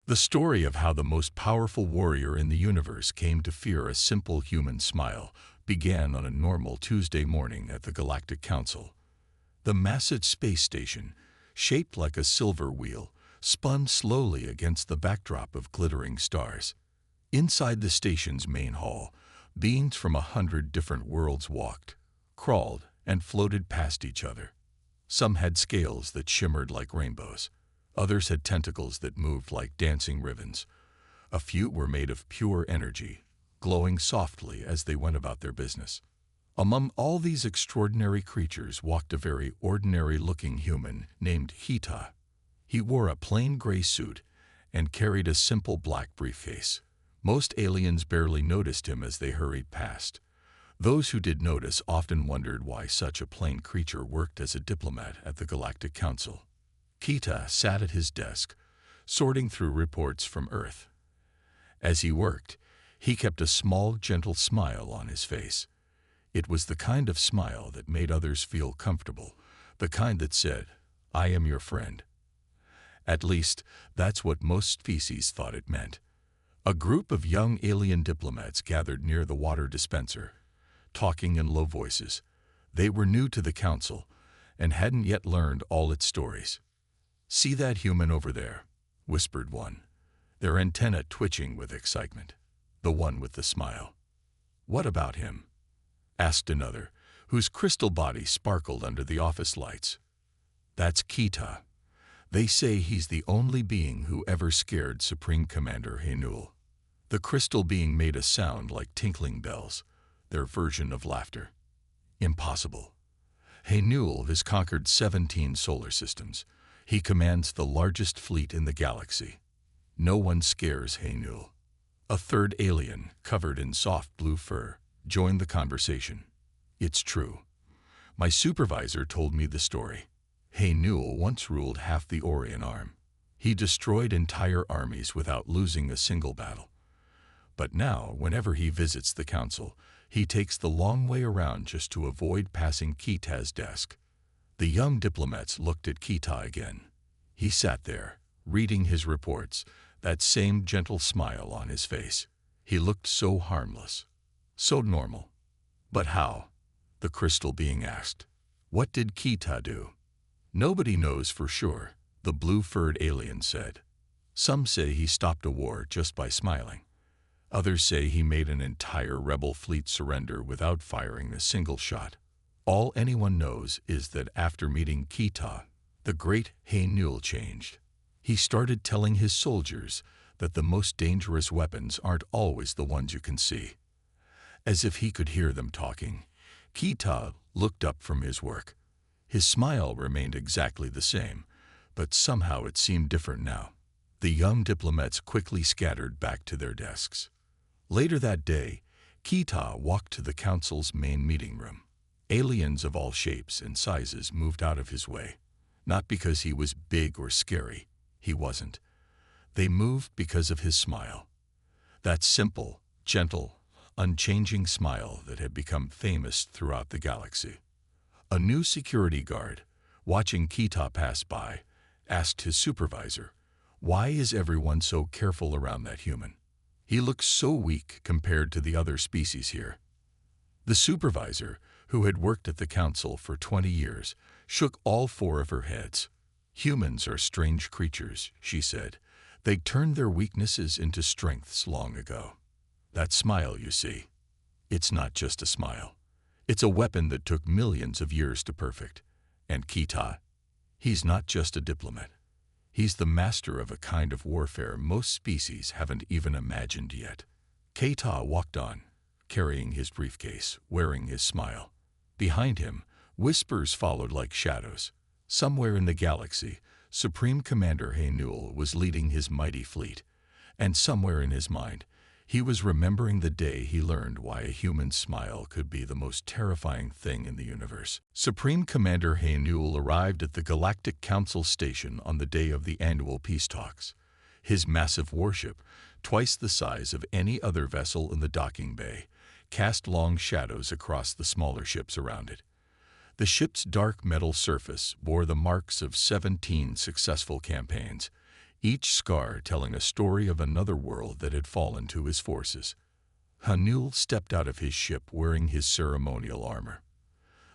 The story of how the most powerful warrior in the universe came to fear a simple human smile began on a normal Tuesday morning at the Galactic Council. The massive space station, shaped like a silver wheel, spun slowly against the backdrop of glittering stars. Inside the station's main hall, beings from 100 different worlds walked, crawled, and floated past each other. Some had scales that shimmered like rainbows. Others had tentacles that moved like dancing ribbons. A few were made of pure energy, glowing softly as they went about their business. Among all these extraordinary creatures walked a very ordinary-looking human named Kita. He wore a plain gray suit and carried a simple black briefcase. Most aliens barely noticed him as they hurried past. Those who did notice often wondered why such a plain creature worked as a diplomat at the Galactic Council. Kita sat at his desk, sorting through reports from Earth. As he worked, he kept a small, gentle smile on his face. It was the kind of smile that made others feel comfortable, the kind that said, "I am your friend." At least, that's what most species thought it meant. A group of young alien diplomats gathered near the water dispenser, talking in low voices. They were new to the council and hadn't yet learned all its stories. "See that human over there?" whispered one, their antenna twitching with excitement. The one with the smile. "What about him?" asked another, whose crystal body sparkled under the office lights. "That's Kita. They say he's the only being who ever scared Supreme Commander Hainul." The crystal being made a sound like tinkling bells, their version of laughter. "Impossible. Hainul has conquered 17 solar systems. He commands the largest fleet in the galaxy. No one scares Hainul." A third alien, covered in soft blue fur, joined the conversation. "It's true. My supervisor told me the story. Hainul once ruled half the Orion arm. He destroyed entire armies without losing a single battle. But now, whenever he visits the council, he takes the long way around just to avoid passing Kita's desk." The young diplomats looked at Kita again. He sat there, reading his reports, that same gentle smile on his face. He looked so harmless, so normal. "But how?" the crystal being asked. "What did Kita do?" "Nobody knows for sure," the blue-furred alien said. "Some say he stopped a war just by smiling. Others say he made an entire rebel fleet surrender without firing a single shot. All anyone knows is that after meeting Kita, the great Hainul changed. He started telling his soldiers that the most dangerous weapons aren't always the ones you can see." As if he could hear them talking, Kita looked up from his work. His smile remained exactly the same, but somehow it seemed different now. The young diplomats quickly scattered back to their desks. Later that day, Kita walked to the council's main meeting room. Aliens of all shapes and sizes moved out of his way. Not because he was big or scary. He wasn't. They moved because of his smile. That simple, gentle, unchanging smile that had become famous throughout the galaxy. A new security guard, watching Kita pass by, asked his supervisor, "Why is everyone so careful around that human? He looks so weak compared to the other species here." The supervisor, who had worked at the council for 20 years, shook all four of her heads. "Humans are strange creatures," she said. "They turned their weaknesses into strengths long ago. That smile you see, it's not just a smile. It's a weapon that took millions of years to perfect. And Kita, he's not just a diplomat. He's the master of a kind of warfare most species haven't even imagined yet." Kita walked on, carrying his briefcase, wearing his smile. Behind him, whispers followed like shadows. Somewhere in the galaxy, Supreme Commander Hainul was leading his mighty fleet. And somewhere in his mind, he was remembering the day he learned why a human smile could be the most terrifying thing in the universe. Supreme Commander Hainul arrived at the Galactic Council station on the day of the annual peace talks. His massive warship, twice the size of any other vessel in the docking bay, cast long shadows across the smaller ships around it. The ship's dark metal surface bore the marks of 17 successful campaigns, each scar telling a story of another world that had fallen to his forces. Hanul stepped out of his ship wearing his ceremonial armor.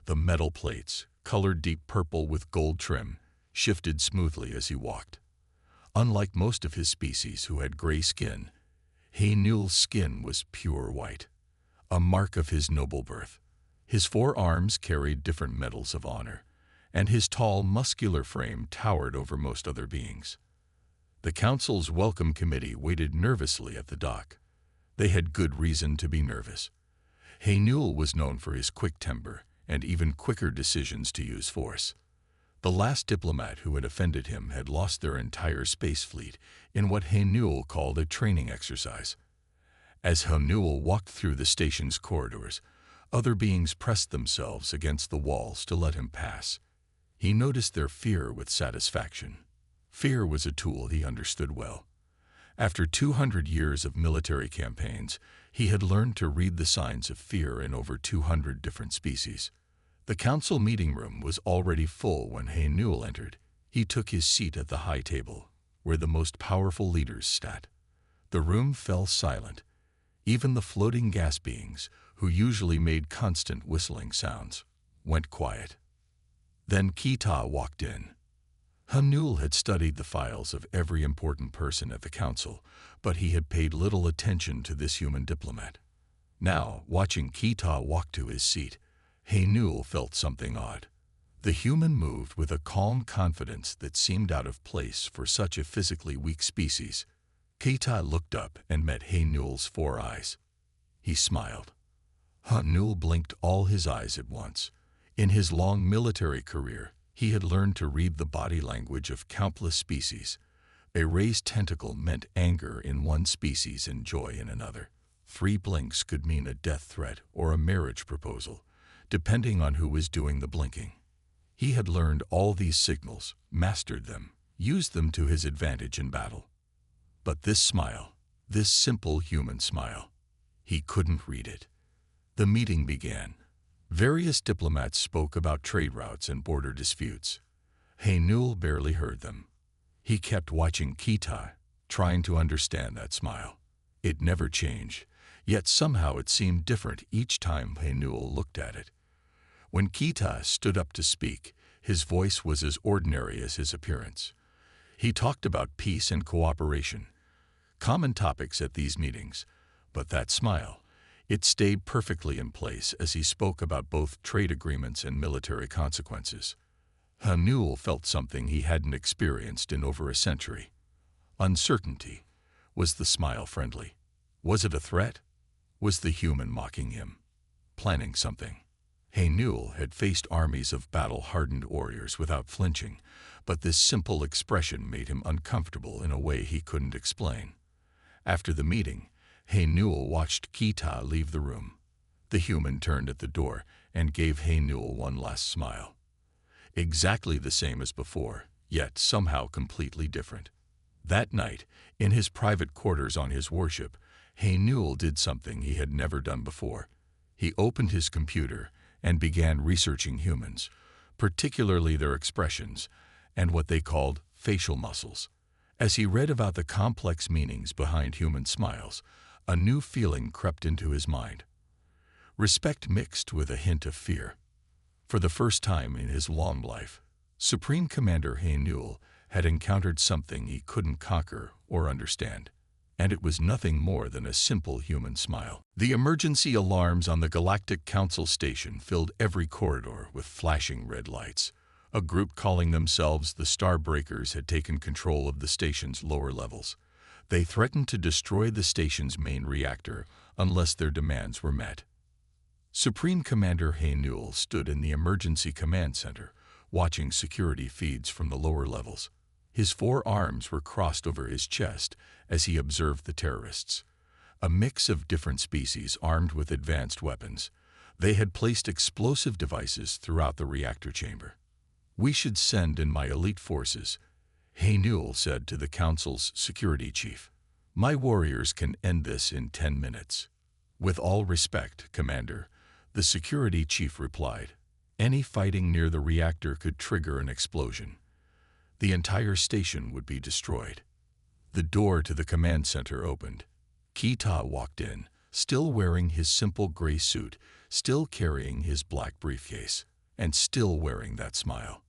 The metal plates, colored deep purple with gold trim, shifted smoothly as he walked. Unlike most of his species who had gray skin, Hanul's skin was pure white, a mark of his noble birth. His 4 arms carried different medals of honor, and his tall, muscular frame towered over most other beings. The council's welcome committee waited nervously at the dock. They had good reason to be nervous. Hanul was known for his quick temper and even quicker decisions to use force. The last diplomat who had offended him had lost their entire space fleet in what Hanul called a training exercise. As Hanul walked through the station's corridors, other beings pressed themselves against the walls to let him pass. He noticed their fear with satisfaction. Fear was a tool he understood well. After 200 years of military campaigns, he had learned to read the signs of fear in over 200 different species. The council meeting room was already full when Hanul entered. He took his seat at the high table, where the most powerful leaders sat. The room fell silent. Even the floating gas beings, who usually made constant whistling sounds, went quiet. Then Kita walked in. Hanul had studied the files of every important person at the council, but he had paid little attention to this human diplomat. Now, watching Kita walk to his seat, Hanul felt something odd. The human moved with a calm confidence that seemed out of place for such a physically weak species. Kita looked up and met Hanul's 4 eyes. He smiled. Hanul blinked all his eyes at once. In his long military career, he had learned to read the body language of countless species. A raised tentacle meant anger in one species and joy in another. 3 blinks could mean a death threat or a marriage proposal, depending on who was doing the blinking. He had learned all these signals, mastered them, used them to his advantage in battle. But this smile, this simple human smile, he couldn't read it. The meeting began. Various diplomats spoke about trade routes and border disputes. Hanul barely heard them. He kept watching Kita, trying to understand that smile. It never changed, yet somehow it seemed different each time Hanul looked at it. When Kita stood up to speak, his voice was as ordinary as his appearance. He talked about peace and cooperation, common topics at these meetings, but that smile, it stayed perfectly in place as he spoke about both trade agreements and military consequences. Hanul felt something he hadn't experienced in over a century. Uncertainty. Was the smile friendly? Was it a threat? Was the human mocking him? Planning something? Hanul had faced armies of battle-hardened warriors without flinching, but this simple expression made him uncomfortable in a way he couldn't explain. After the meeting, Hanul watched Kita leave the room. The human turned at the door and gave Hanul one last smile. Exactly the same as before, yet somehow completely different. That night, in his private quarters on his warship, Hanul did something he had never done before. He opened his computer and began researching humans, particularly their expressions and what they called facial muscles. As he read about the complex meanings behind human smiles, a new feeling crept into his mind. Respect mixed with a hint of fear. For the first time in his long life, Supreme Commander Hanul had encountered something he couldn't conquer or understand, and it was nothing more than a simple human smile. The emergency alarms on the Galactic Council station filled every corridor with flashing red lights. A group calling themselves the Starbreakers had taken control of the station's lower levels. They threatened to destroy the station's main reactor unless their demands were met. Supreme Commander Hanul stood in the emergency command center, watching security feeds from the lower levels. His 4 arms were crossed over his chest as he observed the terrorists. A mix of different species armed with advanced weapons. They had placed explosive devices throughout the reactor chamber. "We should send in my elite forces," Hanul said to the Council's security chief. "My warriors can end this in 10 minutes. "With all respect, Commander," the security chief replied. "Any fighting near the reactor could trigger an explosion. The entire station would be destroyed." The door to the command center opened. Kita walked in, still wearing his simple gray suit, still carrying his black briefcase, and still wearing that smile.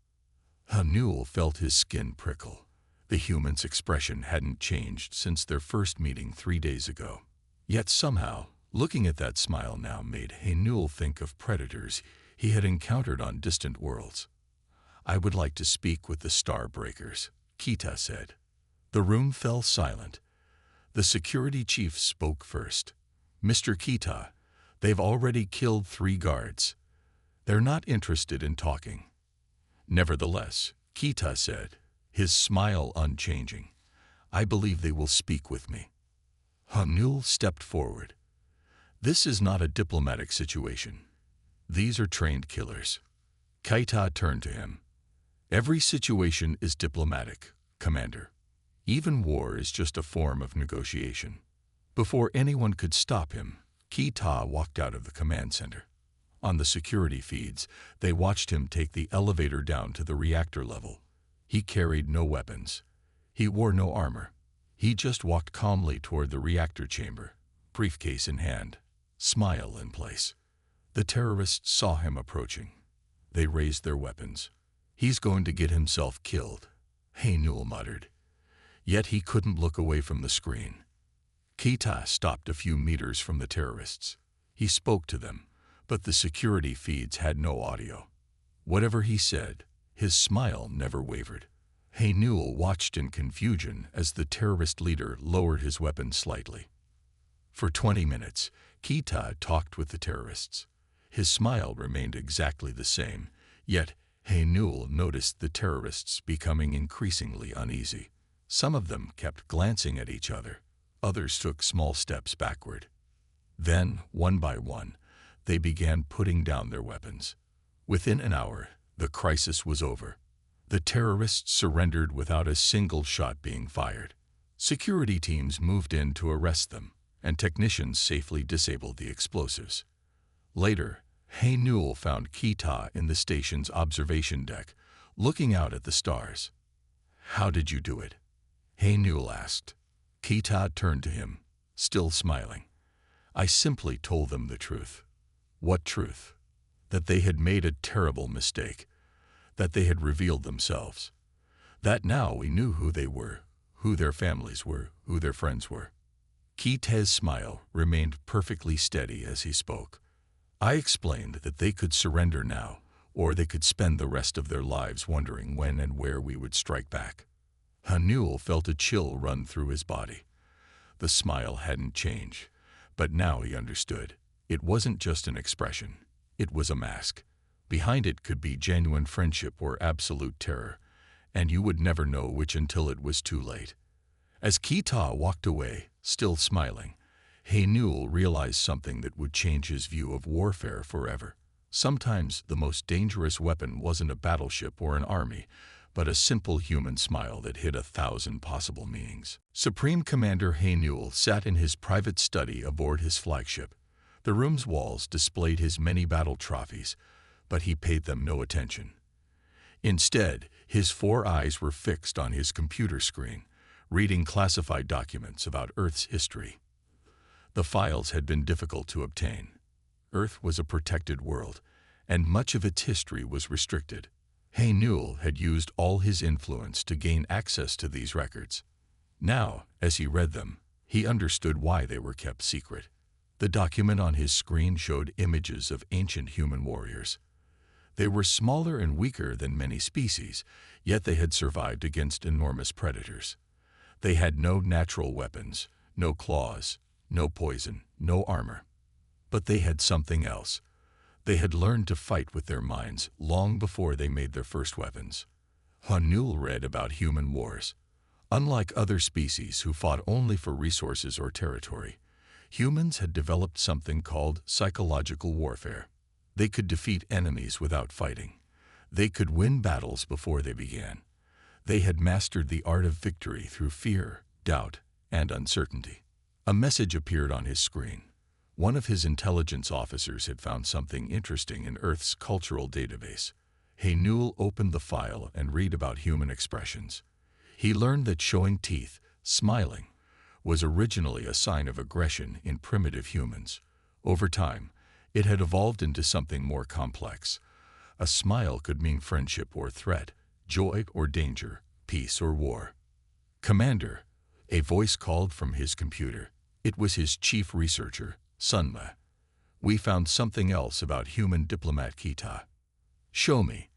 Hanul felt his skin prickle. The human's expression hadn't changed since their first meeting 3 days ago. Yet somehow, looking at that smile now made Hanul think of predators he had encountered on distant worlds. "I would like to speak with the Star Breakers," Kita said. The room fell silent. The security chief spoke first. "Mr. Kita, they've already killed 3 guards. They're not interested in talking." "Nevertheless," Kita said, his smile unchanging, "I believe they will speak with me." Hanul stepped forward. "This is not a diplomatic situation. These are trained killers." Kita turned to him. "Every situation is diplomatic, Commander. Even war is just a form of negotiation." Before anyone could stop him, Kita walked out of the command center. On the security feeds, they watched him take the elevator down to the reactor level. He carried no weapons. He wore no armor. He just walked calmly toward the reactor chamber, briefcase in hand, smile in place. The terrorists saw him approaching. They raised their weapons. "He's going to get himself killed," Hanul muttered. Yet he couldn't look away from the screen. Kita stopped a few meters from the terrorists. He spoke to them, but the security feeds had no audio. Whatever he said, his smile never wavered. Hanul watched in confusion as the terrorist leader lowered his weapon slightly. For 20 minutes, Kita talked with the terrorists. His smile remained exactly the same, yet Hanul noticed the terrorists becoming increasingly uneasy. Some of them kept glancing at each other. Others took small steps backward. Then, one by one, they began putting down their weapons. Within an hour, the crisis was over. The terrorists surrendered without a single shot being fired. Security teams moved in to arrest them, and technicians safely disabled the explosives. Later, Hanul found Kita in the station's observation deck, looking out at the stars. "How did you do it?" Hanul asked. Kita turned to him, still smiling. "I simply told them the truth." "What truth?" "That they had made a terrible mistake. That they had revealed themselves. That now we knew who they were, who their families were, who their friends were." Kita's smile remained perfectly steady as he spoke. "I explained that they could surrender now, or they could spend the rest of their lives wondering when and where we would strike back." Hanul felt a chill run through his body. The smile hadn't changed, but now he understood. It wasn't just an expression. It was a mask. Behind it could be genuine friendship or absolute terror, and you would never know which until it was too late. As Kita walked away, still smiling, Hanul realized something that would change his view of warfare forever. Sometimes the most dangerous weapon wasn't a battleship or an army, but a simple human smile that hid 1,000 possible meanings. Supreme Commander Hanul sat in his private study aboard his flagship. The room's walls displayed his many battle trophies, but he paid them no attention. Instead, his 4 eyes were fixed on his computer screen, reading classified documents about Earth's history. The files had been difficult to obtain. Earth was a protected world, and much of its history was restricted. Hanul had used all his influence to gain access to these records. Now, as he read them, he understood why they were kept secret. The document on his screen showed images of ancient human warriors. They were smaller and weaker than many species, yet they had survived against enormous predators. They had no natural weapons, no claws, no poison, no armor. But they had something else. They had learned to fight with their minds long before they made their first weapons. Hanul read about human wars. Unlike other species who fought only for resources or territory, humans had developed something called psychological warfare. They could defeat enemies without fighting. They could win battles before they began. They had mastered the art of victory through fear, doubt, and uncertainty. A message appeared on his screen. One of his intelligence officers had found something interesting in Earth's cultural database. Hanul opened the file and read about human expressions. He learned that showing teeth, Smiling was originally a sign of aggression in primitive humans. Over time, it had evolved into something more complex. A smile could mean friendship or threat, joy or danger, peace or war. Commander, a voice called from his computer. It was his chief researcher, Sunma. We found something else about human diplomat Kita. Show me,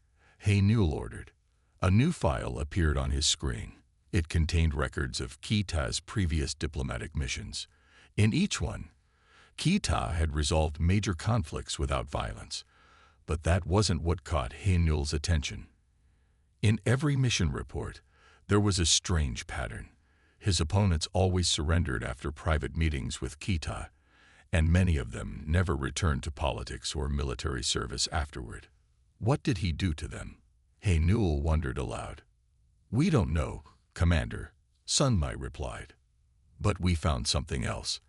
Haynul ordered. A new file appeared on his screen. It contained records of Kita's previous diplomatic missions. In each one, Kita had resolved major conflicts without violence. But that wasn't what caught Haynul's attention. In every mission report, there was a strange pattern. His opponents always surrendered after private meetings with Kita, and many of them never returned to politics or military service afterward. What did he do to them? Haynul wondered aloud. We don't know, Commander, Sunmai replied. But we found something else.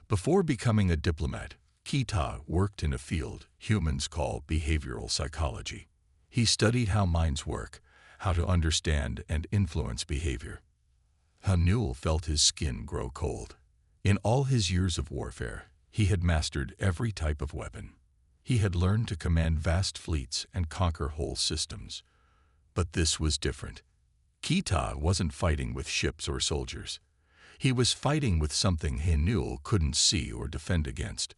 Before becoming a diplomat, Kita worked in a field humans call behavioral psychology. He studied how minds work, how to understand and influence behavior. Haynul felt his skin grow cold. In all his years of warfare, he had mastered every type of weapon. He had learned to command vast fleets and conquer whole systems. But this was different. Kita wasn't fighting with ships or soldiers. He was fighting with something Haynul couldn't see or defend against.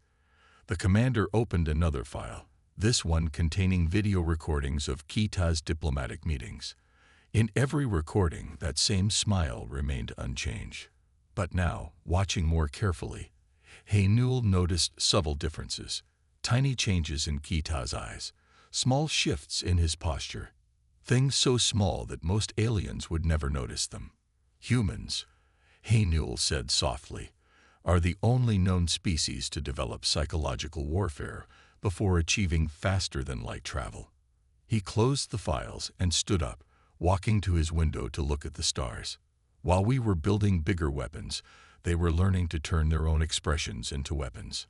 The commander opened another file, this one containing video recordings of Kita's diplomatic meetings. In every recording, that same smile remained unchanged. But now, watching more carefully, Haynul noticed subtle differences, tiny changes in Kita's eyes, small shifts in his posture, things so small that most aliens would never notice them. Humans, Haynul said softly, are the only known species to develop psychological warfare before achieving faster-than-light travel. He closed the files and stood up, walking to his window to look at the stars. While we were building bigger weapons, they were learning to turn their own expressions into weapons.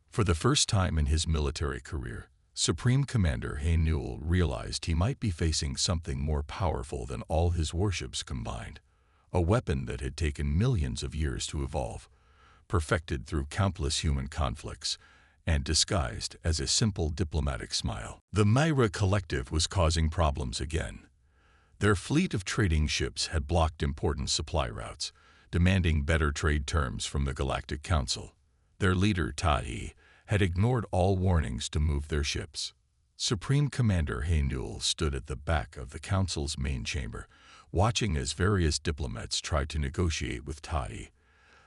For the first time in his military career, Supreme Commander Haynul realized he might be facing something more powerful than all his warships combined. A weapon that had taken millions of years to evolve, perfected through countless human conflicts, and disguised as a simple diplomatic smile. The Myra Collective was causing problems again. Their fleet of trading ships had blocked important supply routes, demanding better trade terms from the Galactic Council. Their leader, Tahi, had ignored all warnings to move their ships. Supreme Commander Haynul stood at the back of the Council's main chamber, watching as various diplomats tried to negotiate with Tahi.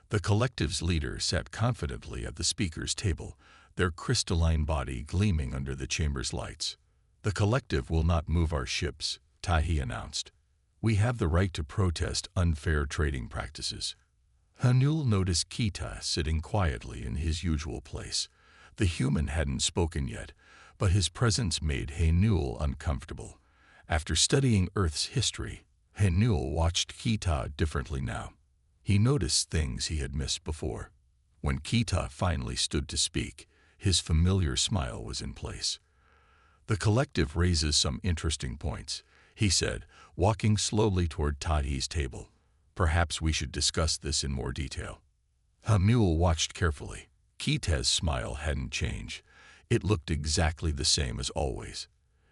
The collective's leader sat confidently at the speaker's table, their crystalline body gleaming under the chamber's lights. The collective will not move our ships, Tahi announced. We have the right to protest unfair trading practices. Haynul noticed Kita sitting quietly in his usual place. The human hadn't spoken yet, but his presence made Haynul uncomfortable. After studying Earth's history, Haynul watched Kita differently now. He noticed things he had missed before. When Kita finally stood to speak, his familiar smile was in place. The collective raises some interesting points, he said, walking slowly toward Tahi's table. Perhaps we should discuss this in more detail. Haynul watched carefully. Kita's smile hadn't changed. It looked exactly the same as always.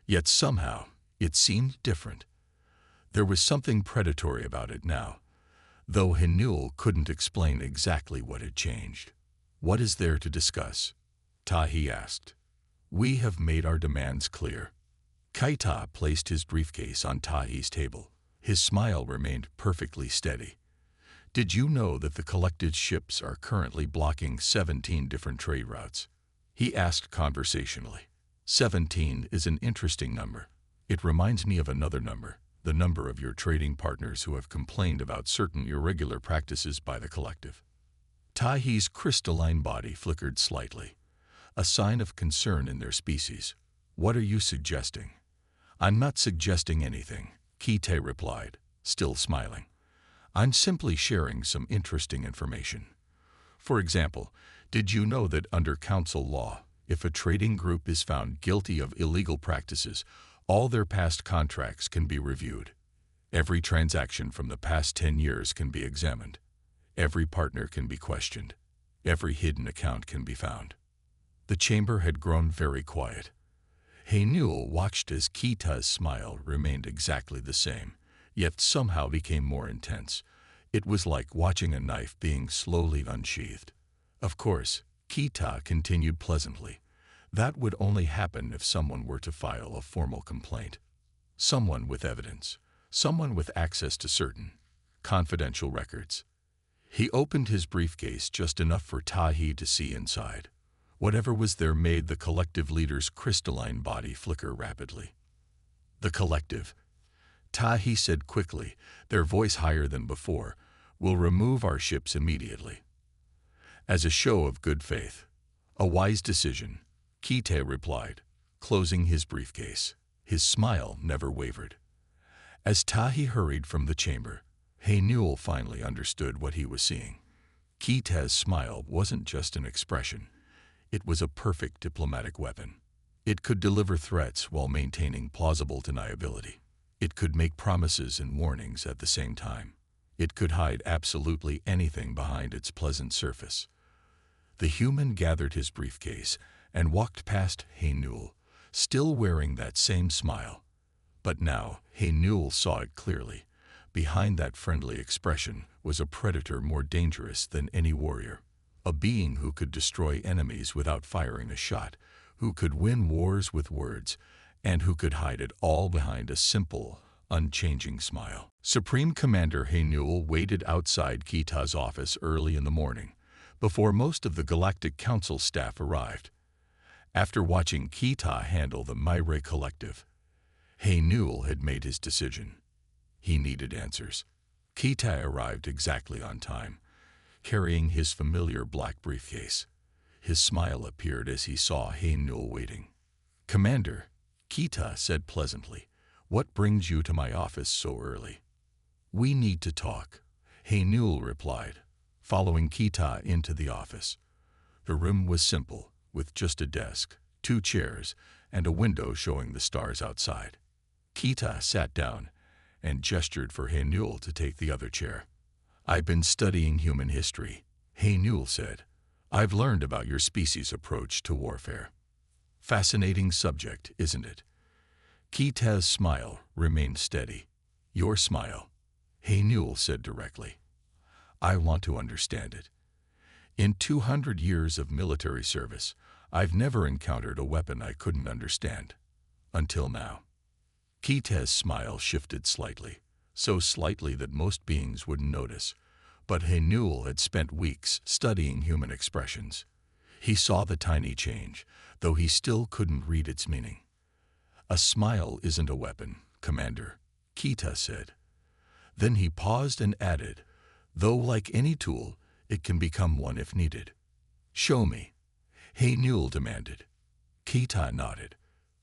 Yet somehow, it seemed different. There was something predatory about it now, though Haynul couldn't explain exactly what had changed. What is there to discuss? Tahi asked. We have made our demands clear. Kita placed his briefcase on Tahi's table. His smile remained perfectly steady. Did you know that the collected ships are currently blocking 17 different trade routes? He asked conversationally. 17 is an interesting number. It reminds me of another number, the number of your trading partners who have complained about certain irregular practices by the collective. Tahi's crystalline body flickered slightly, a sign of concern in their species. What are you suggesting? I'm not suggesting anything, Kita replied, still smiling. I'm simply sharing some interesting information. For example, did you know that under council law, if a trading group is found guilty of illegal practices, all their past contracts can be reviewed? Every transaction from the past 10 years can be examined. Every partner can be questioned. Every hidden account can be found. The chamber had grown very quiet. Haynul watched as Kita's smile remained exactly the same, yet somehow became more intense. It was like watching a knife being slowly unsheathed. Of course, Kita continued pleasantly. That would only happen if someone were to file a formal complaint. Someone with evidence. Someone with access to certain confidential records. He opened his briefcase just enough for Tahi to see inside. Whatever was there made the collective leader's crystalline body flicker rapidly. The collective, Tahi said quickly, their voice higher than before, will remove our ships immediately. As a show of good faith. A wise decision, Kite replied, closing his briefcase. His smile never wavered. As Tahi hurried from the chamber, Haynul finally understood what he was seeing. Kite's smile wasn't just an expression. It was a perfect diplomatic weapon. It could deliver threats while maintaining plausible deniability. It could make promises and warnings at the same time. It could hide absolutely anything behind its pleasant surface. The human gathered his briefcase and walked past Haynul, still wearing that same smile. But now, Haynul saw it clearly. Behind that friendly expression was a predator more dangerous than any warrior. A being who could destroy enemies without firing a shot, who could win wars with words, and who could hide it all behind a simple, unchanging smile. Supreme Commander Haynul waited outside Kita's office early in the morning, before most of the Galactic Council staff arrived. After watching Kita handle the Myre Collective, Haynul had made his decision. He needed answers. Kita arrived exactly on time, carrying his familiar black briefcase. His smile appeared as he saw Haynul waiting. "Commander," Kita said pleasantly, "what brings you to my office so early?" "We need to talk," Haynul replied, following Kita into the office. The room was simple, with just a desk, 2 chairs, and a window showing the stars outside. Kita sat down and gestured for Haynul to take the other chair. "I've been studying human history," Haynul said. "I've learned about your species' approach to warfare." Fascinating subject, isn't it? Kita's smile remained steady. "Your smile," Haynul said directly. "I want to understand it. In 200 years of military service, I've never encountered a weapon I couldn't understand. Until now." Kita's smile shifted slightly, so slightly that most beings wouldn't notice. But Haynul had spent weeks studying human expressions. He saw the tiny change, though he still couldn't read its meaning. "A smile isn't a weapon, Commander," Kita said. Then he paused and added, "though like any tool, it can become one if needed." "Show me," Haynul demanded. Kita nodded.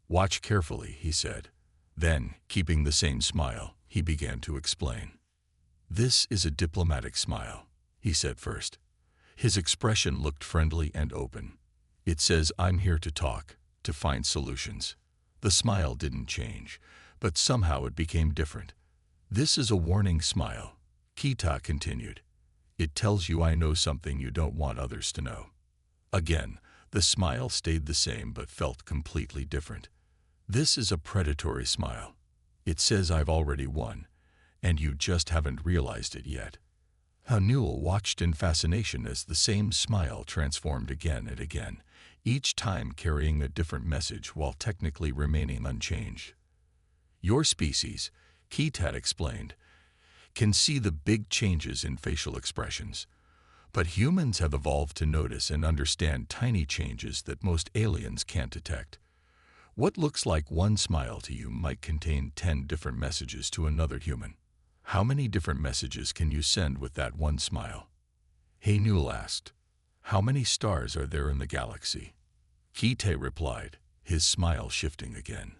"Watch carefully," he said. Then, keeping the same smile, he began to explain. "This is a diplomatic smile," he said first. His expression looked friendly and open. "It says I'm here to talk, to find solutions." The smile didn't change, but somehow it became different. "This is a warning smile," Kita continued. "It tells you I know something you don't want others to know." Again, the smile stayed the same but felt completely different. "This is a predatory smile. It says I've already won, and you just haven't realized it yet." Haynul watched in fascination as the same smile transformed again and again, each time carrying a different message while technically remaining unchanged. "Your species," Kita explained, "can see the big changes in facial expressions. But humans have evolved to notice and understand tiny changes that most aliens can't detect. What looks like one smile to you might contain 10 different messages to another human. How many different messages can you send with that one smile?" Haynul asked. "How many stars are there in the galaxy?" Kite replied, his smile shifting again.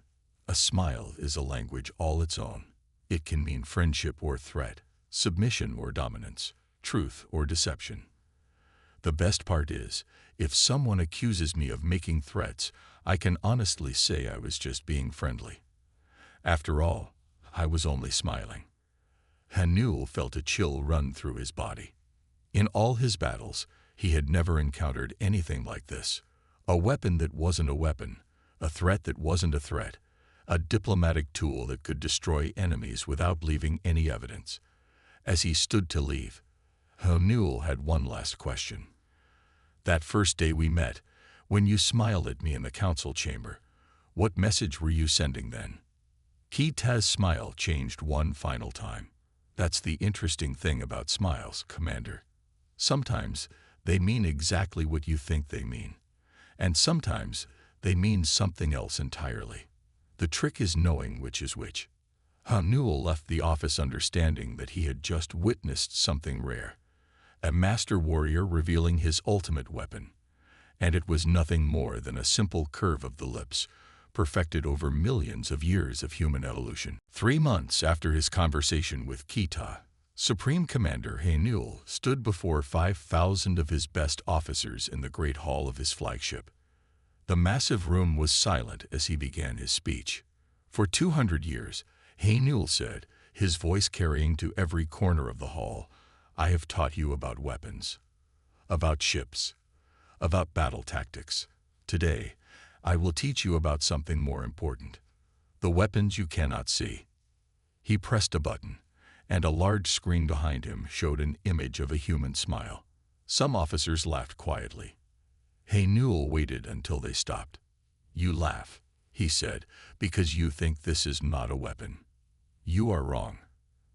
"A smile is a language all its own. It can mean friendship or threat, submission or dominance, truth or deception. The best part is, if someone accuses me of making threats, I can honestly say I was just being friendly. After all, I was only smiling." Hanul felt a chill run through his body. In all his battles, he had never encountered anything like this. A weapon that wasn't a weapon, a threat that wasn't a threat, a diplomatic tool that could destroy enemies without leaving any evidence. As he stood to leave, Hanul had one last question. That first day we met, when you smiled at me in the council chamber, what message were you sending then? Kita's smile changed one final time. That's the interesting thing about smiles, Commander. Sometimes they mean exactly what you think they mean, and sometimes they mean something else entirely. The trick is knowing which is which. Hanul left the office understanding that he had just witnessed something rare. A master warrior revealing his ultimate weapon. And it was nothing more than a simple curve of the lips, perfected over millions of years of human evolution. 3 months after his conversation with Kita, Supreme Commander Hanul stood before 5,000 of his best officers in the great hall of his flagship. The massive room was silent as he began his speech. For 200 years, Hanul said, his voice carrying to every corner of the hall, I have taught you about weapons, about ships, about battle tactics. Today, I will teach you about something more important, the weapons you cannot see. He pressed a button, and a large screen behind him showed an image of a human smile. Some officers laughed quietly. Hanul waited until they stopped. You laugh, he said, because you think this is not a weapon. You are wrong.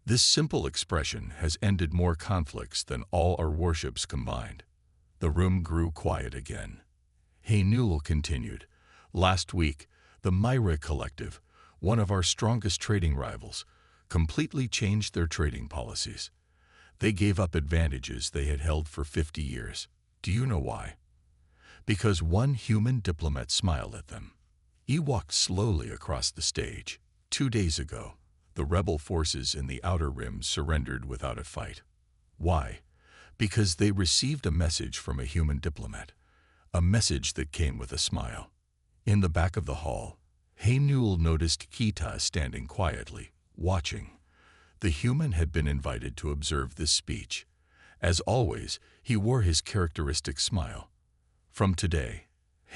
This simple expression has ended more conflicts than all our warships combined. The room grew quiet again. Hanul continued. Last week, the Myra Collective, one of our strongest trading rivals, completely changed their trading policies. They gave up advantages they had held for 50 years. Do you know why? Because one human diplomat smiled at them. He walked slowly across the stage. 2 days ago, the rebel forces in the Outer Rim surrendered without a fight. Why? Because they received a message from a human diplomat, a message that came with a smile. In the back of the hall, Hanul noticed Kita standing quietly, watching. The human had been invited to observe this speech. As always, he wore his characteristic smile. From today,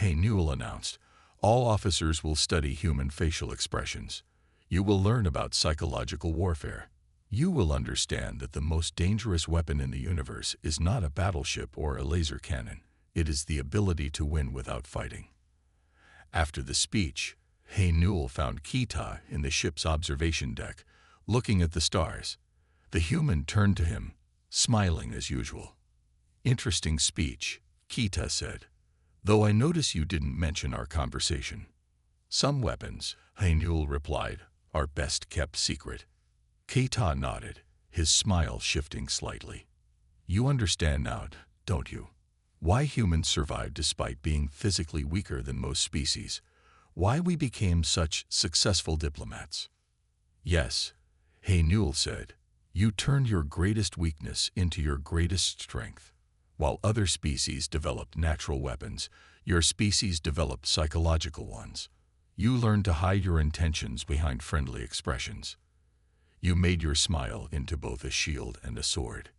Hanul announced, all officers will study human facial expressions. You will learn about psychological warfare. You will understand that the most dangerous weapon in the universe is not a battleship or a laser cannon. It is the ability to win without fighting. After the speech, Hanul found Kita in the ship's observation deck, looking at the stars. The human turned to him, smiling as usual. Interesting speech, Kita said. Though I notice you didn't mention our conversation. Some weapons, Hanul replied, are best kept secret. Kita nodded, his smile shifting slightly. You understand now, don't you? Why humans survived despite being physically weaker than most species. Why we became such successful diplomats. Yes, Hanul said. You turned your greatest weakness into your greatest strength. While other species developed natural weapons, your species developed psychological ones. You learned to hide your intentions behind friendly expressions. You made your smile into both a shield and a sword.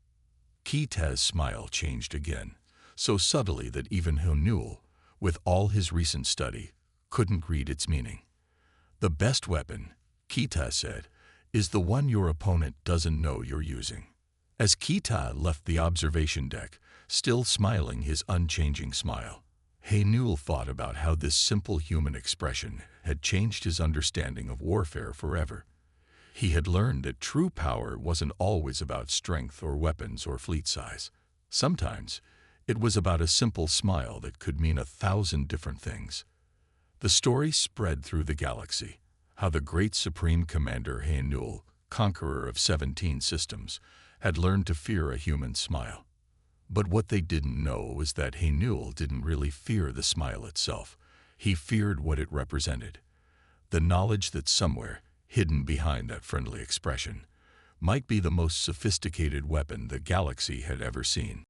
Kita's smile changed again, so subtly that even Hanul, with all his recent study, couldn't read its meaning. The best weapon, Kita said, is the one your opponent doesn't know you're using. As Kita left the observation deck, still smiling his unchanging smile, Hanul thought about how this simple human expression had changed his understanding of warfare forever. He had learned that true power wasn't always about strength or weapons or fleet size. Sometimes, it was about a simple smile that could mean 1,000 different things. The story spread through the galaxy, how the great Supreme Commander Hanul, conqueror of 17 systems, had learned to fear a human smile. But what they didn't know was that Hanul didn't really fear the smile itself. He feared what it represented. The knowledge that somewhere, hidden behind that friendly expression, might be the most sophisticated weapon the galaxy had ever seen.